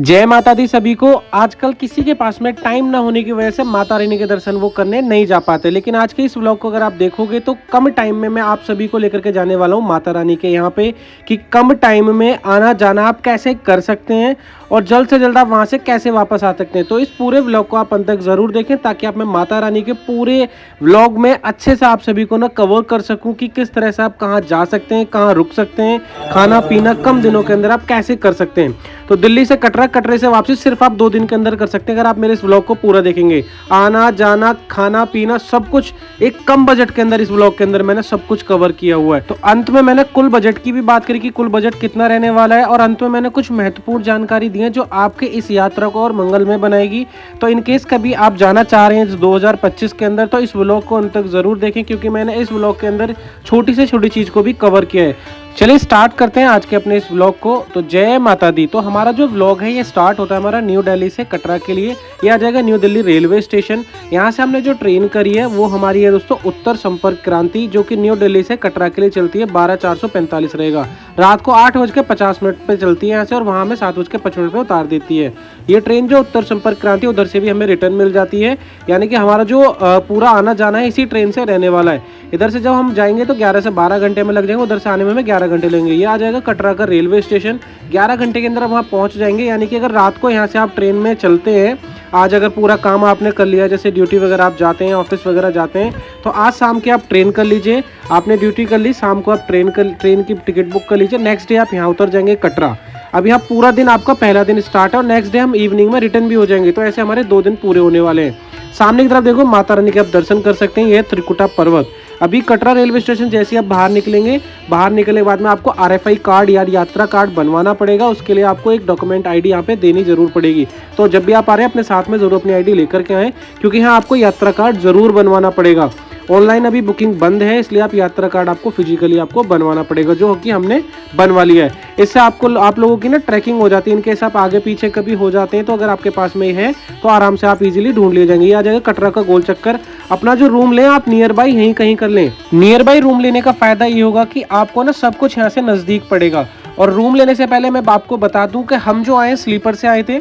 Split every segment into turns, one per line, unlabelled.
जय माता दी सभी को। आजकल किसी के पास में टाइम ना होने की वजह से माता रानी के दर्शन वो करने नहीं जा पाते, लेकिन आज के इस व्लॉग को अगर आप देखोगे तो कम टाइम में मैं आप सभी को लेकर के जाने वाला हूँ माता रानी के यहाँ पे कि कम टाइम में आना जाना आप कैसे कर सकते हैं और जल्द से जल्द आप वहाँ से कैसे वापस आ सकते हैं। तो इस पूरे व्लॉग को आप अंत तक ज़रूर देखें ताकि आप मैं माता रानी के पूरे व्लॉग में अच्छे से आप सभी को ना कवर कर सकूँ कि किस तरह से आप कहाँ जा सकते हैं, कहाँ रुक सकते हैं, खाना पीना कम दिनों के अंदर आप कैसे कर सकते हैं। तो दिल्ली से कटरा, कटरे से वापसी सिर्फ आप 2 दिन के अंदर कर सकते हैं अगर आप मेरे इस व्लॉग को पूरा देखेंगे। आना जाना खाना पीना सब कुछ एक कम बजट के अंदर इस व्लॉग के अंदर मैंने सब कुछ कवर किया हुआ है। तो अंत में मैंने कुल बजट की भी बात करी कि कुल बजट कितना रहने वाला है और अंत में मैंने कुछ महत्वपूर्ण जानकारी दी है जो आपके इस यात्रा को और मंगलमय बनाएगी। तो इन केस कभी आप जाना चाह रहे हैं इस 2025 के अंदर तो इस व्लॉग को अंत तक जरूर देखें क्योंकि मैंने इस व्लॉग के अंदर छोटी से छोटी चीज को भी कवर किया है। चलिए स्टार्ट करते हैं आज के अपने इस व्लॉग को। तो जय माता दी। तो हमारा जो व्लॉग है ये स्टार्ट होता है हमारा न्यू दिल्ली से कटरा के लिए। ये आ जाएगा न्यू दिल्ली रेलवे स्टेशन। यहाँ से हमने जो ट्रेन करी है वो हमारी है दोस्तों उत्तर संपर्क क्रांति, जो कि न्यू दिल्ली से कटरा के लिए चलती है। 12:445 रहेगा। रात को 8:50 पे चलती है यहाँ से और वहाँ हमें 7:55 पे उतार देती है। ये ट्रेन जो उत्तर संपर्क क्रांति उधर से भी हमें रिटर्न मिल जाती है, यानी कि हमारा जो पूरा आना जाना है इसी ट्रेन से रहने वाला है। इधर से जब हम जाएंगे तो 11 से 12 घंटे में लग जाएंगे, उधर से आने में हमें 11 घंटे लेंगे। ये आ जाएगा कटरा का रेलवे स्टेशन। 11 घंटे के अंदर हम वहाँ पहुँच जाएंगे, यानी कि अगर रात को यहाँ से आप ट्रेन में चलते हैं, आज अगर पूरा काम आपने कर लिया, जैसे ड्यूटी वगैरह आप जाते हैं, ऑफिस वगैरह जाते हैं, तो आज शाम के आप ट्रेन कर लीजिए। आपने ड्यूटी कर ली, शाम को आप ट्रेन की टिकट बुक कर लीजिए। नेक्स्ट डे आप यहाँ उतर जाएंगे कटरा। अब यहाँ पूरा दिन आपका पहला दिन स्टार्ट है और नेक्स्ट डे हम इवनिंग में रिटर्न भी हो जाएंगे। तो ऐसे हमारे 2 दिन पूरे होने वाले हैं। सामने की तरफ देखो माता रानी के आप दर्शन कर सकते हैं। यह त्रिकुटा पर्वत। अभी कटरा रेलवे स्टेशन जैसे आप बाहर निकलेंगे, बाहर निकलने के बाद में आपको RFI कार्ड या यात्रा कार्ड बनवाना पड़ेगा। उसके लिए आपको एक डॉक्यूमेंट ID यहाँ पे देनी जरूर पड़ेगी। तो जब भी आप आ रहे हैं अपने साथ में जरूर अपनी ID लेकर के आएँ, क्योंकि यहाँ आपको यात्रा कार्ड जरूर बनवाना पड़ेगा। ऑनलाइन अभी बुकिंग बंद है, इसलिए आप यात्रा कार्ड आपको फिजिकली आपको बनवाना पड़ेगा, जो कि हमने बनवा लिया है। इससे आप लोगों की ना ट्रैकिंग हो जाती है। इनकेस आप आगे पीछे कभी हो जाते हैं तो अगर आपके पास में है तो आराम से आप इजीली ढूंढ लिए जाएंगे। ये आ जाएगा कटरा का गोल चक्कर। अपना जो रूम लें आप नियर बाई यहीं कहीं कर लें। नियर बाई रूम लेने का फायदा ये होगा कि आपको ना सब कुछ यहाँ से नजदीक पड़ेगा। और रूम लेने से पहले मैं आपको बता दूं कि हम जो आए स्लीपर से आए थे।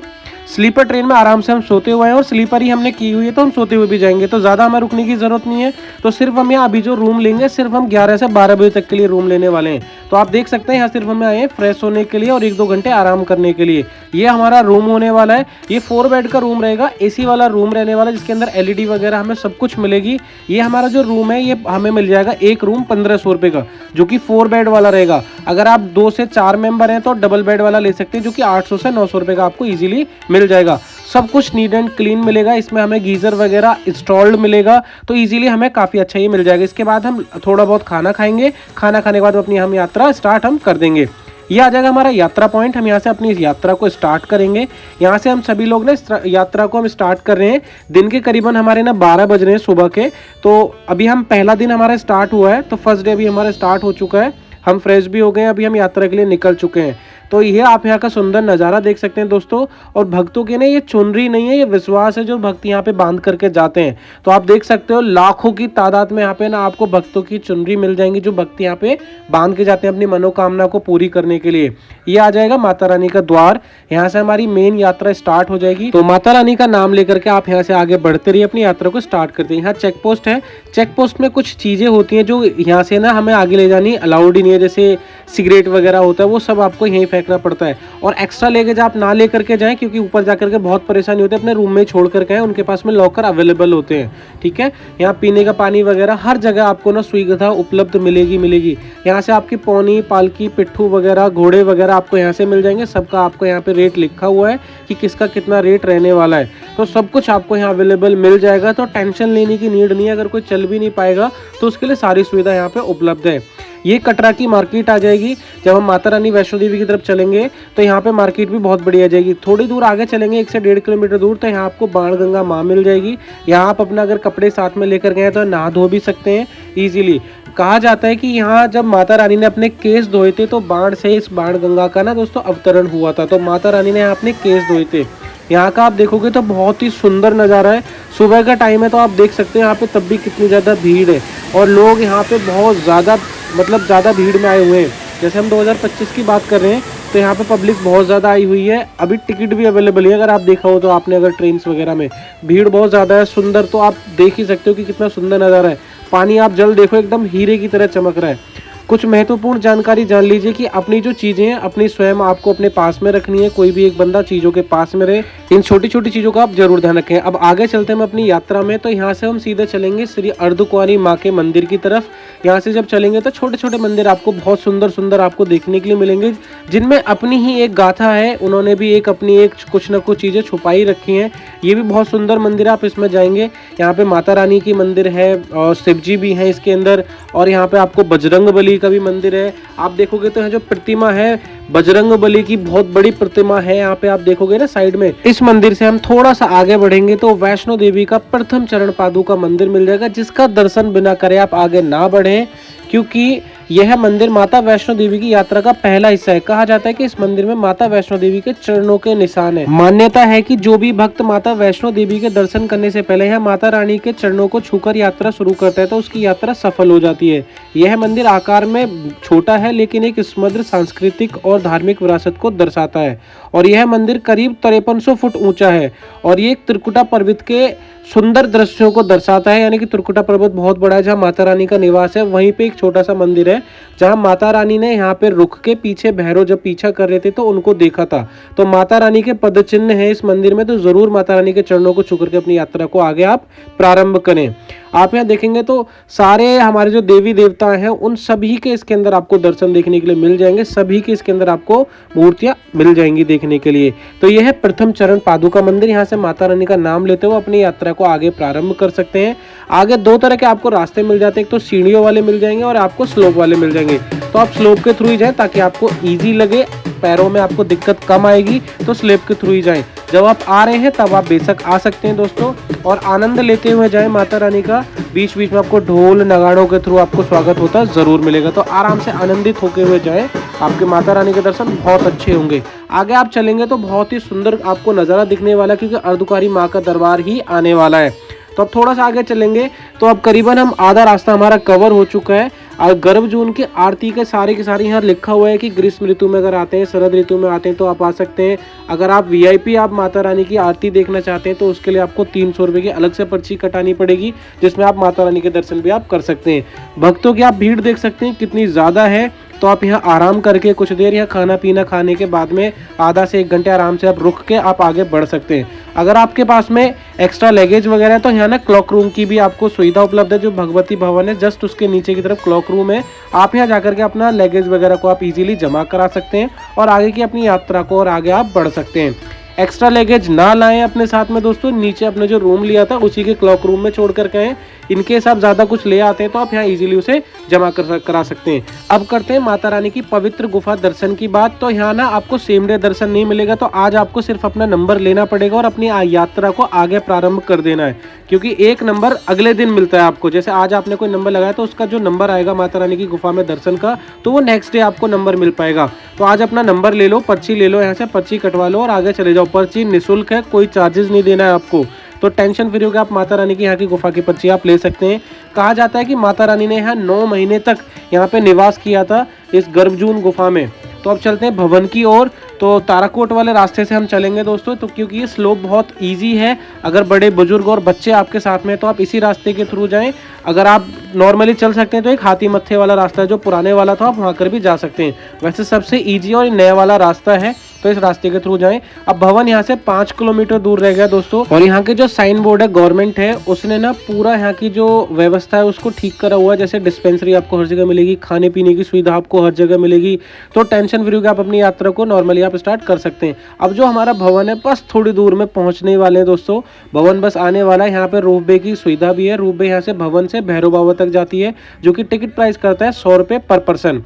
स्लीपर ट्रेन में आराम से हम सोते हुए हैं और स्लीपर ही हमने की हुई है, तो हम सोते हुए भी जाएंगे, तो ज़्यादा हमें रुकने की ज़रूरत नहीं है। तो सिर्फ हम यहाँ अभी जो रूम लेंगे सिर्फ हम 11 से 12 बजे तक के लिए रूम लेने वाले हैं। तो आप देख सकते हैं यहाँ सिर्फ हमें आए हैं फ्रेश होने के लिए और 1-2 घंटे आराम करने के लिए। ये हमारा रूम होने वाला है। ये 4 बेड का रूम रहेगा, AC वाला रूम रहने वाला है, जिसके अंदर LED वगैरह हमें सब कुछ मिलेगी। ये हमारा जो रूम है ये हमें मिल जाएगा एक रूम 1500 रुपये का, जो कि 4 बेड वाला रहेगा। अगर आप 2 से 4 मेंबर हैं तो डबल बेड वाला ले सकते हैं, जो कि 800 से 900 रुपये का आपको ईजिली मिल जाएगा। सब कुछ नीट एंड क्लीन मिलेगा। इसमें हमें गीजर वगैरह इंस्टॉल्ड मिलेगा, तो इजीली हमें काफ़ी अच्छा ये मिल जाएगा। इसके बाद हम थोड़ा बहुत खाना खाएंगे। खाना खाने के बाद अपनी हम यात्रा स्टार्ट हम कर देंगे। ये आ जाएगा हमारा यात्रा पॉइंट। हम यहाँ से अपनी यात्रा को स्टार्ट करेंगे। यहाँ से हम सभी लोग ना यात्रा को हम स्टार्ट कर रहे हैं। दिन के करीबन हमारे ना 12 बज रहे हैं सुबह के। तो अभी हम पहला दिन हमारा स्टार्ट हुआ है, तो फर्स्ट डे अभी हमारा स्टार्ट हो चुका है। हम फ्रेश भी हो गए, अभी हम यात्रा के लिए निकल चुके हैं। तो ये आप यहाँ का सुंदर नज़ारा देख सकते हैं दोस्तों। और भक्तों के ना ये चुनरी नहीं है, ये विश्वास है जो भक्त यहाँ पे बांध करके जाते हैं। तो आप देख सकते हो लाखों की तादाद में यहाँ पे ना आपको भक्तों की चुनरी मिल जाएंगी, जो भक्त यहाँ पे बांध के जाते हैं अपनी मनोकामना को पूरी करने के लिए। ये आ जाएगा माता रानी का द्वार। यहाँ से हमारी मेन यात्रा स्टार्ट हो जाएगी। तो माता रानी का नाम लेकर के आप यहाँ से आगे बढ़ते रहिए, अपनी यात्रा को स्टार्ट करते हैं। यहाँ चेक पोस्ट है। चेक पोस्ट में कुछ चीज़ें होती हैं जो यहाँ से ना हमें आगे ले जानी अलाउड ही नहीं है, जैसे सिगरेट वगैरह होता है, वो सब आपको यहीं फेंकना पड़ता है। और एक्स्ट्रा लेके आप ना लेकर के जाएं, क्योंकि ऊपर जाकर के बहुत परेशानी होती है। अपने रूम में छोड़ करके आए, उनके पास में लॉकर अवेलेबल होते हैं। ठीक है। यहाँ पीने का पानी वगैरह हर जगह आपको ना सुविधा उपलब्ध मिलेगी। यहाँ से आपकी पौनी, पालकी, पिट्ठू वगैरह, घोड़े वगैरह आपको यहाँ से मिल जाएंगे। सबका आपको यहाँ पे रेट लिखा हुआ है कि किसका कितना रेट रहने वाला है। तो सब कुछ आपको यहाँ अवेलेबल मिल जाएगा। तो टेंशन लेने की नीड नहीं है। अगर कोई चल भी नहीं पाएगा तो उसके लिए सारी सुविधा यहाँ पे उपलब्ध है। ये कटरा की मार्केट आ जाएगी। जब हम माता रानी वैष्णो देवी की तरफ चलेंगे तो यहाँ पे मार्केट भी बहुत बड़ी आ जाएगी। थोड़ी दूर आगे चलेंगे 1 से 1.5 किलोमीटर दूर, तो यहाँ आपको बाणगंगा माँ मिल जाएगी। यहाँ आप अपना अगर कपड़े साथ में लेकर गए तो नहा धो भी सकते हैं ईजिली। कहा जाता है कि यहाँ जब माता रानी ने अपने केस धोए थे तो बाण से इस बाणगंगा का ना दोस्तों अवतरण हुआ था। तो माता रानी ने यहाँ अपने केस धोए थे। यहाँ का आप देखोगे तो बहुत ही सुंदर नज़ारा है। सुबह का टाइम है तो आप देख सकते हैं यहाँ पे तब भी कितनी ज़्यादा भीड़ है और लोग यहाँ पे बहुत ज़्यादा ज़्यादा भीड़ में आए हुए हैं। जैसे हम 2025 की बात कर रहे हैं तो यहाँ पे पब्लिक बहुत ज़्यादा आई हुई है। अभी टिकट भी अवेलेबल है, अगर आप देखा हो तो आपने, अगर ट्रेन्स वगैरह में भीड़ बहुत ज़्यादा है। सुंदर तो आप देख ही सकते हो कि कितना सुंदर नज़ारा है। पानी आप जल देखो, एकदम हीरे की तरह चमक रहा है। कुछ महत्वपूर्ण जानकारी जान लीजिए कि अपनी जो चीज़ें हैं अपनी स्वयं आपको अपने पास में रखनी है। कोई भी एक बंदा चीज़ों के पास में रहे। इन छोटी छोटी चीज़ों का आप जरूर ध्यान रखें। अब आगे चलते हैं हम अपनी यात्रा में। तो यहाँ से हम सीधे चलेंगे श्री अर्धकुंवारी माँ के मंदिर की तरफ। यहाँ से जब चलेंगे तो छोटे छोटे मंदिर आपको बहुत सुंदर सुंदर आपको देखने के लिए मिलेंगे, जिनमें अपनी ही एक गाथा है। उन्होंने भी एक अपनी एक कुछ न कुछ चीज़ें छुपाई रखी हैं। ये भी बहुत सुंदर मंदिर है, आप इसमें जाएंगे। यहाँ पे माता रानी की मंदिर है और शिव जी भी हैं इसके अंदर। और यहाँ पे आपको बजरंग बली का भी मंदिर है। आप देखोगे तो यहाँ जो प्रतिमा है बजरंग बली की, बहुत बड़ी प्रतिमा है। यहाँ पे आप देखोगे ना साइड में। इस मंदिर से हम थोड़ा सा आगे बढ़ेंगे तो वैष्णो देवी का प्रथम चरण पादु का मंदिर मिल जाएगा, जिसका दर्शन बिना करे आप आगे ना बढ़े, क्योंकि यह मंदिर माता वैष्णो देवी की यात्रा का पहला हिस्सा है। कहा जाता है कि इस मंदिर में माता वैष्णो देवी के चरणों के निशान है। मान्यता है कि जो भी भक्त माता वैष्णो देवी के दर्शन करने से पहले यहाँ माता रानी के चरणों को छूकर यात्रा शुरू करता है तो उसकी यात्रा सफल हो जाती है। यह मंदिर आकार में छोटा है लेकिन एक समृद्ध सांस्कृतिक और धार्मिक विरासत को दर्शाता है। और यह मंदिर करीब 5300 फुट ऊंचा है और ये त्रिकुटा पर्वत के सुंदर दृश्यों को दर्शाता है। यानी कि त्रिकुटा पर्वत बहुत बड़ा है जहाँ माता रानी का निवास है। वहीं पे एक छोटा सा मंदिर है जहाँ माता रानी ने यहाँ पे रुक के पीछे भैरव जब पीछा कर रहे थे तो उनको देखा था। तो माता रानी के पद चिन्ह है इस मंदिर में, तो जरूर माता रानी के चरणों को छू करके अपनी यात्रा को आगे आप प्रारंभ करें। आप यहाँ देखेंगे तो सारे हमारे जो देवी देवता हैं उन सभी के इसके अंदर आपको दर्शन देखने के लिए मिल जाएंगे। सभी के इसके अंदर आपको मूर्तियां मिल जाएंगी देखने के लिए। तो यह है प्रथम चरण पादुका मंदिर। यहाँ से माता रानी का नाम लेते हुए अपनी यात्रा को आगे प्रारंभ कर सकते हैं। आगे दो तरह के आपको रास्ते मिल जाते हैं, एक तो सीढ़ियों वाले मिल जाएंगे और आपको स्लोप वाले मिल जाएंगे। तो आप स्लोप के थ्रू ही जाएं ताकि आपको ईजी लगे, पैरों में आपको दिक्कत कम आएगी, तो स्लोप के थ्रू ही जाएं। जब आप आ रहे हैं तब आप बेशक आ सकते हैं दोस्तों, और आनंद लेते हुए जाएं माता रानी का। बीच बीच में आपको ढोल नगाड़ों के थ्रू आपको स्वागत होता जरूर मिलेगा। तो आराम से आनंदित होके हुए जाएं, आपके माता रानी के दर्शन बहुत अच्छे होंगे। आगे आप चलेंगे तो बहुत ही सुंदर आपको नज़ारा दिखने वाला है, क्योंकि अर्धकुंवारी माँ का दरबार ही आने वाला है। तो अब थोड़ा सा आगे चलेंगे तो अब करीबन हम आधा रास्ता हमारा कवर हो चुका है। और गर्भ जून की आरती के सारे यहाँ लिखा हुआ है कि ग्रीष्म ऋतु में अगर आते हैं, शरद ऋतु में आते हैं तो आप आ सकते हैं। अगर आप वीआईपी आप माता रानी की आरती देखना चाहते हैं तो उसके लिए आपको 300 रुपये की अलग से पर्ची कटानी पड़ेगी, जिसमें आप माता रानी के दर्शन भी आप कर सकते हैं। भक्तों की आप भीड़ देख सकते हैं कितनी ज़्यादा है। तो आप यहाँ आराम करके कुछ देर यहाँ खाना पीना खाने के बाद में आधा से 1 घंटे आराम से आप रुक के आप आगे बढ़ सकते हैं। अगर आपके पास में एक्स्ट्रा लगेज वगैरह है तो यहाँ ना क्लॉक रूम की भी आपको सुविधा उपलब्ध है। जो भगवती भवन है जस्ट उसके नीचे की तरफ क्लॉक रूम है। आप यहाँ जाकर के अपना लगेज वगैरह को आप इजीली जमा करा सकते हैं और आगे की अपनी यात्रा को और आगे आप बढ़ सकते हैं। एक्स्ट्रा लगेज ना लाएं अपने साथ में दोस्तों, नीचे अपने जो रूम लिया था उसी के क्लॉक रूम में छोड़ करके आएं। इनकेस आप ज़्यादा कुछ ले आते हैं तो आप यहाँ इजीली उसे जमा करा सकते हैं। अब करते हैं माता रानी की पवित्र गुफा दर्शन की बात। तो यहाँ ना आपको सेम डे दर्शन नहीं मिलेगा, तो आज आपको सिर्फ अपना नंबर लेना पड़ेगा और अपनी यात्रा को आगे प्रारंभ कर देना है, क्योंकि एक नंबर अगले दिन मिलता है आपको। जैसे आज आपने कोई नंबर लगाया तो उसका जो नंबर आएगा माता रानी की गुफा में दर्शन का, तो वो नेक्स्ट डे आपको नंबर मिल पाएगा। तो आज अपना नंबर ले लो, पर्ची ले लो, यहाँ से पर्ची कटवा लो और आगे चले जाओ। पर्ची निःशुल्क है, कोई चार्जेस नहीं देना है आपको। तो टेंशन फ्री होकर आप माता रानी की यहाँ की गुफा की पर्ची आप ले सकते हैं। कहा जाता है कि माता रानी ने यहाँ 9 महीने तक यहाँ पे निवास किया था इस गर्भजून गुफा में। तो अब चलते हैं भवन की ओर। तो ताराकोट वाले रास्ते से हम चलेंगे दोस्तों, तो क्योंकि ये स्लोप बहुत इजी है। अगर बड़े बुजुर्ग और बच्चे आपके साथ में तो आप इसी रास्ते के थ्रू जाएं। अगर आप नॉर्मली चल सकते हैं तो एक हाथी मत्थे वाला रास्ता है जो पुराने वाला था, आप वहाँ कर भी जा सकते हैं। वैसे सबसे ईजी और नया वाला रास्ता है, तो इस रास्ते के थ्रू जाएं। अब भवन यहाँ से 5 किलोमीटर दूर रह गया दोस्तों। और यहाँ के जो साइन बोर्ड है गवर्नमेंट है उसने ना पूरा यहाँ की जो व्यवस्था है उसको ठीक करा हुआ है। जैसे डिस्पेंसरी आपको हर जगह मिलेगी, खाने पीने की सुविधा आपको हर जगह मिलेगी। तो टेंशन फ्री होकर आप अपनी यात्रा को नॉर्मली आप स्टार्ट कर सकते हैं। अब जो हमारा भवन है बस थोड़ी दूर में पहुंचने वाले हैं दोस्तों। भवन बस आने वाला है। यहाँ पे रोपवे की सुविधा भी है। रोपवे यहाँ से भवन से भैरव बाबा तक जाती है, जो कि टिकट प्राइस करता है 100 रुपये पर पर्सन।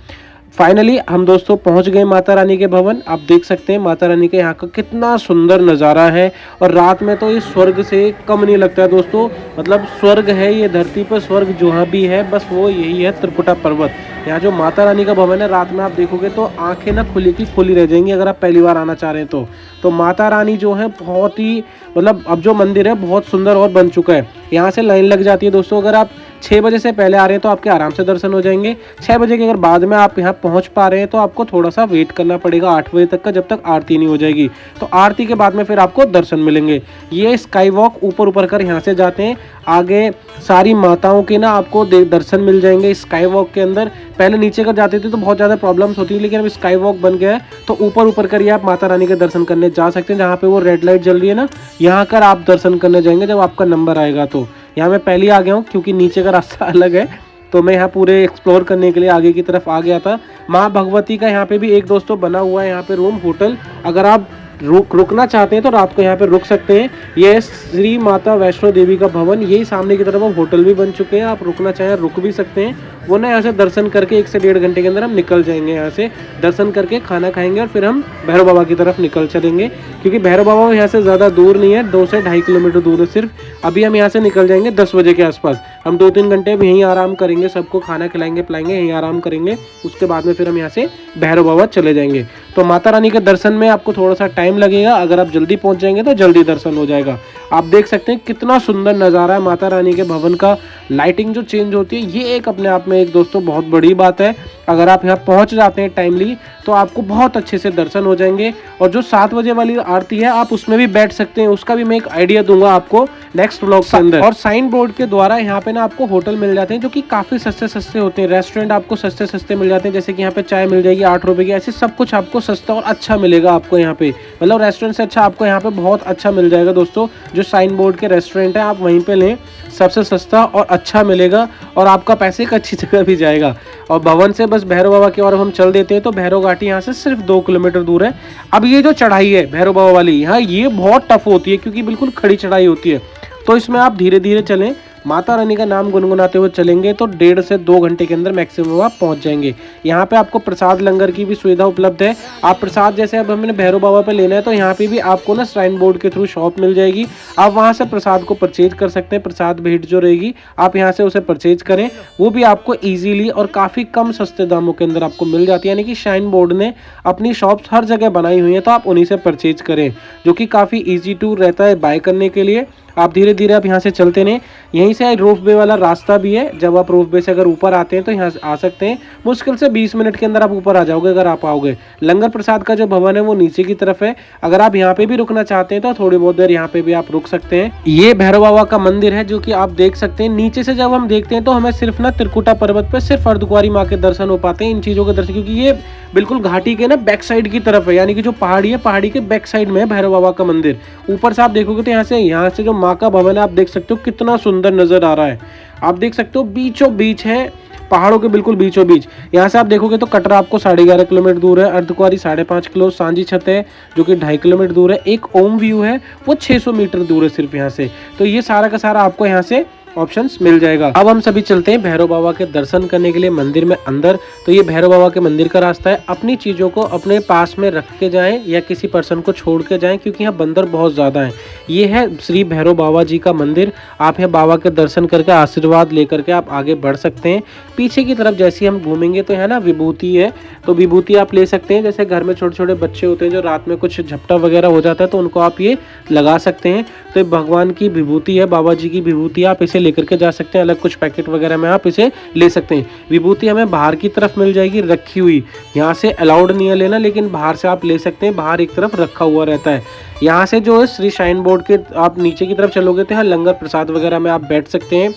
फाइनली हम दोस्तों पहुंच गए माता रानी के भवन। आप देख सकते हैं माता रानी के यहाँ का कितना सुंदर नज़ारा है, और रात में तो ये स्वर्ग से कम नहीं लगता है दोस्तों। मतलब स्वर्ग है ये, धरती पर स्वर्ग जहाँ भी है बस वो यही है, त्रिकुटा पर्वत। यहाँ जो माता रानी का भवन है रात में आप देखोगे तो आंखें ना खुली की खुली रह जाएंगी, अगर आप पहली बार आना चाह रहे हैं तो माता रानी जो है बहुत ही मतलब अब जो मंदिर है बहुत सुंदर और बन चुका है। यहाँ से लाइन लग जाती है दोस्तों। अगर आप 6 बजे से पहले आ रहे हैं तो आपके आराम से दर्शन हो जाएंगे। 6 बजे के अगर बाद में आप यहाँ पहुँच पा रहे हैं तो आपको थोड़ा सा वेट करना पड़ेगा 8 बजे तक का, जब तक आरती नहीं हो जाएगी। तो आरती के बाद में फिर आपको दर्शन मिलेंगे। ये स्काई वॉक ऊपर ऊपर कर यहाँ से जाते हैं, आगे सारी माताओं के ना आपको दर्शन मिल जाएंगे स्काई वॉक के अंदर। पहले नीचे कर जाते थे तो बहुत ज़्यादा प्रॉब्लम्स होती है, लेकिन अब स्काई वॉक बन गया है तो ऊपर ऊपर कर आप माता रानी के दर्शन करने जा सकते हैं। जहाँ पे वो रेड लाइट जल रही है ना, यहाँ कर आप दर्शन करने जाएंगे जब आपका नंबर आएगा। तो यहाँ मैं पहले आ गया हूँ क्योंकि नीचे का रास्ता अलग है, तो मैं यहाँ पूरे एक्सप्लोर करने के लिए आगे की तरफ आ गया था। माँ भगवती का यहाँ पे भी एक दोस्तों बना हुआ है यहाँ पे रूम होटल, अगर आप रुकना चाहते हैं तो रात को यहाँ पे रुक सकते हैं। यह श्री माता वैष्णो देवी का भवन, यही सामने की तरफ अब होटल भी बन चुके हैं, आप रुकना चाहें रुक भी सकते हैं। वो ना यहाँ से दर्शन करके 1 से 1.5 घंटे के अंदर हम निकल जाएंगे। यहाँ से दर्शन करके खाना खाएंगे और फिर हम भैरव बाबा की तरफ निकल चलेंगे, क्योंकि भैरव बाबा यहाँ से ज़्यादा दूर नहीं है, 2 से 2.5 किलोमीटर दूर है सिर्फ। अभी हम यहाँ से निकल जाएंगे 10 बजे के आसपास। हम 2-3 घंटे अब यहीं आराम करेंगे, सबको खाना खिलाएंगे पिलाएंगे, यहीं आराम करेंगे। उसके बाद में फिर हम यहाँ से भैरव बाबा चले जाएंगे। तो माता रानी के दर्शन में आपको थोड़ा सा टाइम लगेगा, अगर आप जल्दी पहुँच जाएंगे तो जल्दी दर्शन हो जाएगा। आप देख सकते हैं कितना सुंदर नज़ारा है माता रानी के भवन का। लाइटिंग जो चेंज होती है ये एक अपने आप में एक दोस्तों बहुत बड़ी बात है। अगर आप यहाँ पहुँच जाते हैं टाइमली तो आपको बहुत अच्छे से दर्शन हो जाएंगे। और जो 7 बजे वाली आरती है आप उसमें भी बैठ सकते हैं, उसका भी मैं एक आइडिया दूंगा आपको नेक्स्ट व्लॉग के अंदर। और साइन बोर्ड के द्वारा यहाँ पे ना आपको होटल मिल जाते हैं जो कि काफ़ी सस्ते होते हैं। रेस्टोरेंट आपको सस्ते मिल जाते हैं, जैसे कि यहाँ पे चाय मिल जाएगी 8 रुपये की, ऐसे सब कुछ आपको सस्ता और अच्छा मिलेगा आपको यहाँ पे। मतलब रेस्टोरेंट से अच्छा आपको यहाँ पे बहुत अच्छा मिल जाएगा दोस्तों। जो साइन बोर्ड के रेस्टोरेंट है आप वहीं पे लें, सबसे सस्ता और अच्छा मिलेगा और आपका पैसे एक अच्छी जगह भी जाएगा। और भवन से बस भैरव बाबा की ओर हम चल देते हैं तो भैरव घाटी यहाँ से सिर्फ 2 किलोमीटर दूर है। अब ये जो चढ़ाई है भैरव बाबा वाली, यहाँ ये बहुत टफ होती है क्योंकि बिल्कुल खड़ी चढ़ाई होती है, तो इसमें आप धीरे धीरे चलें, माता रानी का नाम गुनगुनाते हुए चलेंगे तो 1.5 से 2 घंटे के अंदर मैक्सिमम आप पहुंच जाएंगे। यहाँ पे आपको प्रसाद लंगर की भी सुविधा उपलब्ध है। आप प्रसाद जैसे अब हमने भैरव बाबा पे लेना है तो यहाँ पे भी आपको ना श्राइन बोर्ड के थ्रू शॉप मिल जाएगी, आप वहाँ से प्रसाद को परचेज कर सकते हैं। प्रसाद भेंट जो रहेगी आप यहाँ से उसे परचेज करें, वो भी आपको ईजिली और काफ़ी कम सस्ते दामों के अंदर आपको मिल जाती है। यानी कि श्राइन बोर्ड ने अपनी शॉप्स हर जगह बनाई हुई हैं तो आप उन्हीं से परचेज करें, जो कि काफ़ी ईजी टू रहता है बाय करने के लिए। आप धीरे धीरे आप यहाँ से चलते रहें। यहीं से रोप वे वाला रास्ता भी है, जब आप रोप वे से अगर ऊपर आते हैं तो यहाँ आ सकते हैं। मुश्किल से 20 मिनट के अंदर आप ऊपर आ जाओगे अगर आप आओगे। लंगर प्रसाद का जो भवन है वो नीचे की तरफ है, अगर आप यहाँ पे भी रुकना चाहते हैं तो थोड़ी बहुत देर यहाँ पे भी आप रुक सकते हैं। ये भैरव बाबा का मंदिर है जो कि आप देख सकते हैं। नीचे से जब हम देखते हैं तो हमें सिर्फ ना त्रिकुटा पर्वत पे सिर्फ अर्धकुंवारी माँ के दर्शन हो पाते हैं, इन चीज़ों के दर्शन, क्योंकि ये बिल्कुल घाटी के ना बैक साइड की तरफ है, यानी कि जो पहाड़ी है पहाड़ी के बैक साइड में है भैरव बाबा का मंदिर। ऊपर से आप देखोगे तो यहाँ से जो माँ का भवन है आप देख सकते हो कितना सुंदर नजर आ रहा है। आप देख सकते हो बीचों बीच है, पहाड़ों के बिल्कुल बीचों बीच। यहाँ से आप देखोगे तो कटरा आपको 11.5 किलोमीटर दूर है, अर्धकुंवारी 5.5 किलो, सांझी छत है जो कि 2.5 किलोमीटर दूर है, एक ओम व्यू है वो 600 मीटर दूर है सिर्फ यहाँ से। तो ये सारा का सारा आपको यहाँ से ऑप्शंस मिल जाएगा। अब हम सभी चलते हैं भैरव बाबा के दर्शन करने के लिए मंदिर में अंदर। तो ये भैरव बाबा के मंदिर का रास्ता है। अपनी चीज़ों को अपने पास में रख के जाएं या किसी पर्सन को छोड़ के जाएं, क्योंकि यहाँ बंदर बहुत ज़्यादा हैं। ये है श्री भैरव बाबा जी का मंदिर। आप यहाँ बाबा के दर्शन करके आशीर्वाद लेकर के आप आगे बढ़ सकते हैं। पीछे की तरफ जैसे हम घूमेंगे तो यहाँ ना विभूति है, तो विभूति आप ले सकते हैं। जैसे घर में छोटे छोटे बच्चे होते हैं जो रात में कुछ झपटा वगैरह हो जाता है तो उनको आप ये लगा सकते हैं। तो भगवान की विभूति है, बाबा जी की विभूति, आप इसे लेकर के जा सकते हैं। अलग कुछ पैकेट वगैरह में आप इसे ले सकते हैं। विभूति हमें बाहर की तरफ मिल जाएगी रखी हुई, यहाँ से अलाउड नहीं है लेना, लेकिन बाहर से आप ले सकते हैं, बाहर एक तरफ रखा हुआ रहता है। यहाँ से जो है श्री श्राइन बोर्ड के आप नीचे की तरफ चलोगे तो यहाँ लंगर प्रसाद वगैरह में आप बैठ सकते हैं।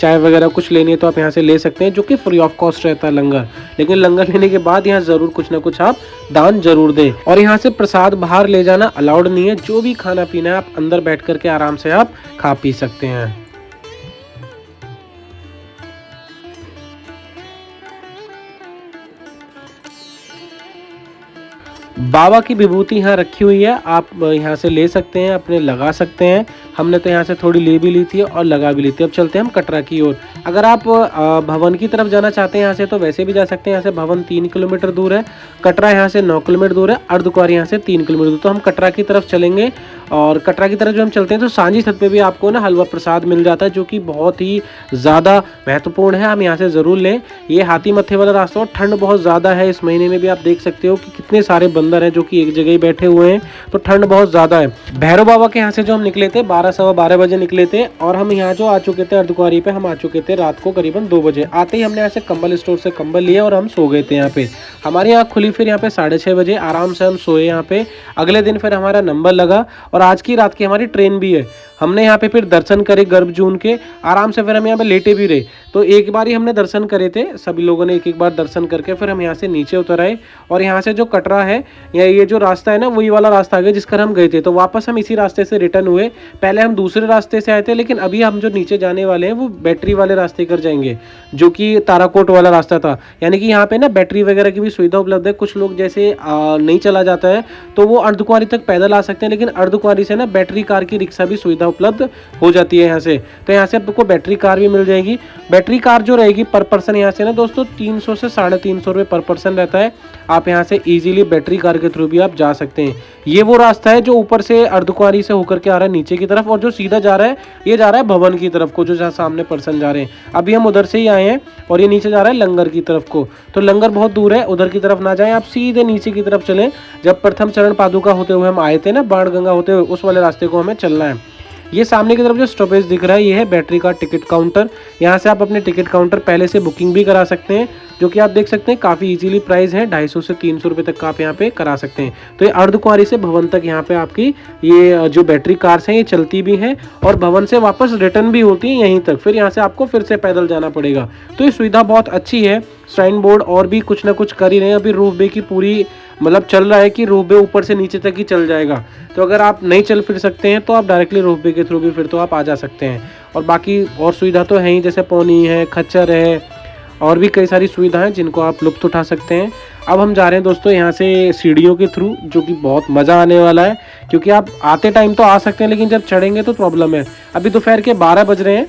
चाय वगैरह कुछ लेनी है तो आप यहाँ से ले सकते हैं, जो कि फ्री ऑफ कॉस्ट रहता है लंगर। लेकिन लंगर लेने के बाद यहाँ जरूर कुछ ना कुछ आप दान जरूर दें। और यहाँ से प्रसाद बाहर ले जाना अलाउड नहीं है, जो भी खाना पीना है आप अंदर बैठ करके आराम से आप खा पी सकते हैं। बाबा की विभूति यहाँ रखी हुई है, आप यहाँ से ले सकते हैं, अपने लगा सकते हैं। हमने तो यहाँ से थोड़ी ले भी ली थी और लगा भी ली थी। अब चलते हैं हम कटरा की ओर। अगर आप भवन की तरफ जाना चाहते हैं यहाँ से तो वैसे भी जा सकते हैं। यहाँ से भवन 3 किलोमीटर दूर है, कटरा यहाँ से 9 किलोमीटर दूर है, अर्धकुंवारी यहाँ से 3 किलोमीटर दूर। तो हम कटरा की तरफ चलेंगे और कटरा की तरफ जो हम चलते हैं तो सांझी छत पे भी आपको ना हलवा प्रसाद मिल जाता है, जो कि बहुत ही ज़्यादा महत्वपूर्ण है। हम यहाँ से ज़रूर लें। ये हाथी मत्थे वाला रास्ता, और ठंड बहुत ज़्यादा है इस महीने में भी। आप देख सकते हो कि कितने सारे बंदर हैं जो कि एक जगह ही बैठे हुए हैं, तो ठंड बहुत ज़्यादा है। भैरव बाबा के यहाँ से जो हम निकले थे 12 सवा 12 बजे निकले थे और हम यहाँ जो आ चुके थे अर्धकुंवारी पे हम आ चुके थे रात को करीबन 2 बजे। आते ही हमने यहाँ से कंबल स्टोर से कंबल लिए और हम सो गए थे यहाँ पे। हमारी आँख खुली फिर यहाँ पे 6:30 बजे आराम से हम सोए यहाँ पे। अगले दिन फिर हमारा नंबर लगा और आज की रात की हमारी ट्रेन भी है। हमने यहाँ पे फिर दर्शन करे गर्भजून के आराम से, फिर हम यहाँ पे लेटे भी रहे। तो एक बार ही हमने दर्शन करे थे, सभी लोगों ने एक एक बार दर्शन करके फिर हम यहाँ से नीचे उतर आए। और यहाँ से जो कटरा है या ये जो रास्ता है ना वही वाला रास्ता आ गया जिस पर हम गए थे, तो वापस हम इसी रास्ते से रिटर्न हुए। पहले हम दूसरे रास्ते से आए थे लेकिन अभी हम जो नीचे जाने वाले हैं वो बैटरी वाले रास्ते कर जाएंगे जो कि ताराकोट वाला रास्ता था। यानी कि यहाँ पे ना बैटरी वगैरह की भी सुविधा उपलब्ध है। कुछ लोग जैसे नहीं चला जाता है तो वो अर्धकुंवारी तक पैदल आ सकते हैं, लेकिन अर्धकुंवारी से ना बैटरी कार की रिक्शा भी सुविधा उपलब्ध हो जाती है यहाँ से। तो यहाँ से आपको बैटरी कार भी मिल जाएगी। बैटरी कार जो रहेगी पर पर्सन यहाँ से ना दोस्तों 300 से 350 रुपये पर पर्सन रहता है। आप यहाँ से इजीली बैटरी कार के थ्रू भी आप जा सकते हैं। ये वो रास्ता है जो ऊपर से अर्धकुंवारी से होकर के आ रहा है नीचे की तरफ, और जो सीधा जा रहा है ये जा रहा है भवन की तरफ को, जो जहाँ सामने पर्सन जा रहे हैं। अभी हम उधर से ही आए हैं और ये नीचे जा रहा है लंगर की तरफ को। तो लंगर बहुत दूर है, उधर की तरफ ना जाएं, आप सीधे नीचे की तरफ चलें। जब प्रथम चरण पादुका होते हुए हम आए थे ना, बाणगंगा होते हुए, उस वाले रास्ते को हमें चलना है। ये सामने की तरफ जो स्टॉपेज दिख रहा है ये है बैटरी का टिकट काउंटर। यहाँ से आप अपने टिकट काउंटर पहले से बुकिंग भी करा सकते हैं, जो कि आप देख सकते हैं काफ़ी इजीली प्राइस है 250 से 300 रुपये तक का आप यहाँ पे करा सकते हैं। तो ये अर्धकुंवारी से भवन तक यहाँ पे आपकी ये जो बैटरी कार्स हैं ये चलती भी हैं और भवन से वापस रिटर्न भी होती है यहीं तक। फिर यहाँ से आपको फिर से पैदल जाना पड़ेगा। तो ये सुविधा बहुत अच्छी है। श्राइन बोर्ड और भी कुछ ना कुछ कर ही रहे हैं। अभी रोपवे की पूरी मतलब चल रहा है कि रोपवे ऊपर से नीचे तक ही चल जाएगा। तो अगर आप नहीं चल फिर सकते हैं तो आप डायरेक्टली रोपवे के थ्रू भी फिर तो आप आ जा सकते हैं। और बाकी और सुविधा तो है ही, जैसे पौनी है, खच्चर है और भी कई सारी सुविधाएं जिनको आप लुत्फ उठा सकते हैं। अब हम जा रहे हैं दोस्तों यहाँ से सीढ़ियों के थ्रू, जो कि बहुत मज़ा आने वाला है, क्योंकि आप आते टाइम तो आ सकते हैं लेकिन जब चढ़ेंगे तो प्रॉब्लम है। अभी दोपहर के 12 बज रहे हैं।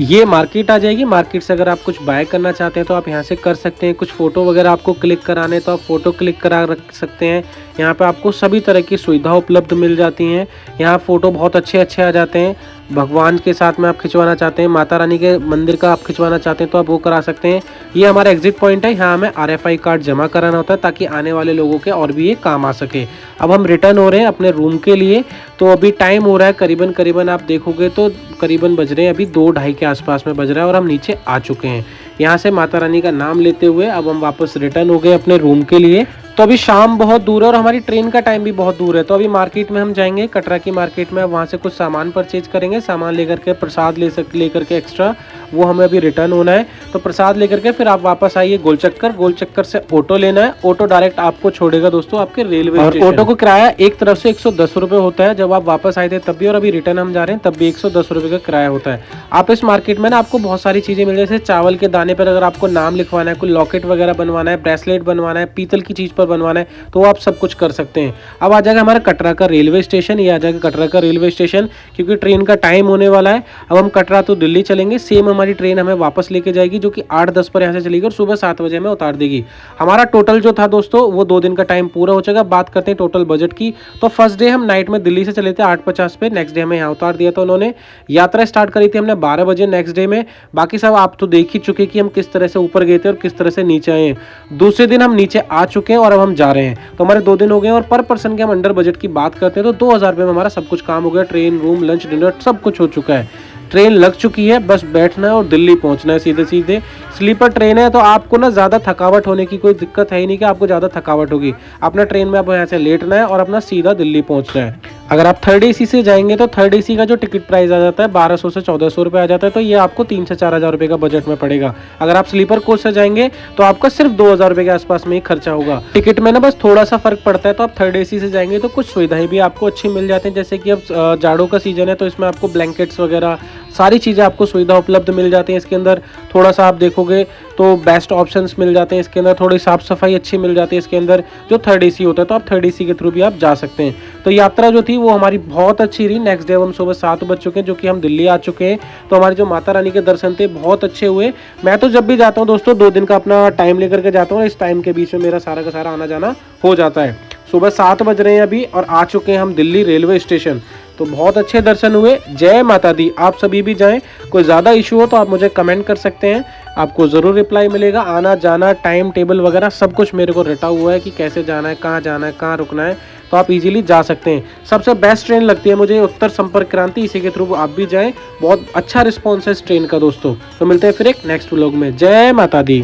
ये मार्केट आ जाएगी। मार्केट से अगर आप कुछ बाय करना चाहते हैं तो आप यहाँ से कर सकते हैं। कुछ फ़ोटो वगैरह आपको क्लिक कराने तो आप फ़ोटो क्लिक करा रख सकते हैं। यहाँ पे आपको सभी तरह की सुविधा उपलब्ध मिल जाती हैं। यहाँ फ़ोटो बहुत अच्छे अच्छे आ जाते हैं। भगवान के साथ में आप खिंचवाना चाहते हैं, माता रानी के मंदिर का आप खिंचवाना चाहते हैं तो आप वो करा सकते हैं। ये हमारा एग्जिट पॉइंट है, यहाँ हमें RFI कार्ड जमा कराना होता है ताकि आने वाले लोगों के और भी ये काम आ सके। अब हम रिटर्न हो रहे हैं अपने रूम के लिए। तो अभी टाइम हो रहा है करीबन आप देखोगे तो करीबन बज रहे हैं अभी 2-2:30 के आसपास में बज रहा है और हम नीचे आ चुके हैं। यहाँ से माता रानी का नाम लेते हुए अब हम वापस रिटर्न हो गए अपने रूम के लिए। तो अभी शाम बहुत दूर है और हमारी ट्रेन का टाइम भी बहुत दूर है। तो अभी मार्केट में हम जाएंगे, कटरा की मार्केट में, वहाँ से कुछ सामान परचेज करेंगे। सामान लेकर के प्रसाद लेकर के एक्स्ट्रा, वो हमें अभी रिटर्न होना है। तो प्रसाद लेकर के फिर आप वापस आइए गोल चक्कर से ऑटो लेना है। ऑटो डायरेक्ट आपको छोड़ेगा दोस्तों आपके रेलवे स्टेशन। और ऑटो को किराया एक तरफ से 110 रुपये होता है। जब आप वापस आए थे तब भी और अभी रिटर्न हम जा रहे हैं तब भी 110 रुपये का किराया होता है। आप इस मार्केट में ना आपको बहुत सारी चीज़ें मिल, जैसे चावल के दाने पर अगर आपको नाम लिखवाना है, कोई लॉकेट वगैरह बनवाना है, ब्रेसलेट बनवाना है, पीतल की चीज़ पर बनवाना है, तो आप सब कुछ कर सकते हैं। अब आ जाएगा हमारा कटरा का रेलवे स्टेशन। ये आ जाएगा कटरा का रेलवे स्टेशन, क्योंकि ट्रेन का टाइम होने वाला है। अब हम कटरा तो दिल्ली चलेंगे। सेम हमारी ट्रेन हमें वापस लेके जाएगी, जो कि 8:10 पर यहाँ से चलेगी और सुबह 7 बजे हमें उतार देगी। हमारा टोटल जो था दोस्तों वो 2 दिन का टाइम पूरा हो जाएगा। बात करते हैं टोटल बजट की। तो फर्स्ट डे हम नाइट में दिल्ली से चले थे 8:50 पे, नेक्स्ट डे हमें यहाँ उतार दिया था उन्होंने। यात्रा स्टार्ट करी थी हमने 12 बजे नेक्स्ट डे में। बाकी सब आप तो देख ही चुके कि हम किस तरह से ऊपर गए थे और किस तरह से नीचे आए हैं। दूसरे दिन हम नीचे आ चुके हैं और अब हम जा रहे हैं। तो हमारे 2 दिन हो गए और पर पर्सन के हम अंडर बजट की बात करते हैं तो 2000 रुपये में हमारा सब कुछ काम हो गया। ट्रेन, रूम, लंच, डिनर सब कुछ हो चुका है। ट्रेन लग चुकी है, बस बैठना है और दिल्ली पहुंचना है सीधे सीधे। स्लीपर ट्रेन है तो आपको ना ज़्यादा थकावट होने की कोई दिक्कत है ही नहीं कि आपको ज़्यादा थकावट होगी। अपना ट्रेन में आप यहाँ से लेटना है और अपना सीधा दिल्ली पहुंचना है। अगर आप थर्ड AC से जाएंगे तो थर्ड AC का जो टिकट प्राइस आ जाता है 1200 से 1400 रुपये आ जाता है। तो ये आपको 3 से 4000 रुपये का बजट में पड़ेगा। अगर आप स्लीपर कोच से जाएंगे तो आपका सिर्फ 2000 रुपये के आसपास में ही खर्चा होगा। टिकट में ना बस थोड़ा सा फर्क पड़ता है। तो आप थर्ड AC से जाएंगे तो कुछ सुविधाएं भी आपको अच्छी मिल जाती हैं, जैसे कि अब जाड़ों का सीजन है तो इसमें आपको ब्लैंकेट्स वगैरह सारी चीज़ें आपको सुविधा उपलब्ध मिल जाती हैं। इसके अंदर थोड़ा सा आप देखोगे तो बेस्ट ऑप्शंस मिल जाते हैं। इसके अंदर थोड़ी साफ सफाई अच्छी मिल जाती है इसके अंदर जो थर्ड AC होता है। तो आप थर्ड AC के थ्रू भी आप जा सकते हैं। तो यात्रा जो थी वो हमारी बहुत अच्छी रही। नेक्स्ट डे हम सुबह 7 बज चुके हैं, जो कि हम दिल्ली आ चुके हैं। तो हमारे जो माता रानी के दर्शन थे बहुत अच्छे हुए। मैं तो जब भी जाता हूँ दोस्तों 2 दिन का अपना टाइम लेकर के जाता हूँ। इस टाइम के बीच में मेरा सारा का सारा आना जाना हो जाता है। सुबह 7 बज रहे हैं अभी और आ चुके हैं हम दिल्ली रेलवे स्टेशन। तो बहुत अच्छे दर्शन हुए। जय माता दी। आप सभी भी जाएं। कोई ज़्यादा इशू हो तो आप मुझे कमेंट कर सकते हैं, आपको ज़रूर रिप्लाई मिलेगा। आना जाना टाइम टेबल वगैरह सब कुछ मेरे को रटा हुआ है कि कैसे जाना है, कहाँ रुकना है। तो तो आप इजीली जा सकते हैं। सबसे बेस्ट ट्रेन लगती है मुझे उत्तर संपर्क क्रांति, इसी के थ्रू आप भी जाएं, बहुत अच्छा रिस्पॉन्स है इस ट्रेन का दोस्तों। तो मिलते हैं फिर एक नेक्स्ट व्लॉग में। जय माता दी।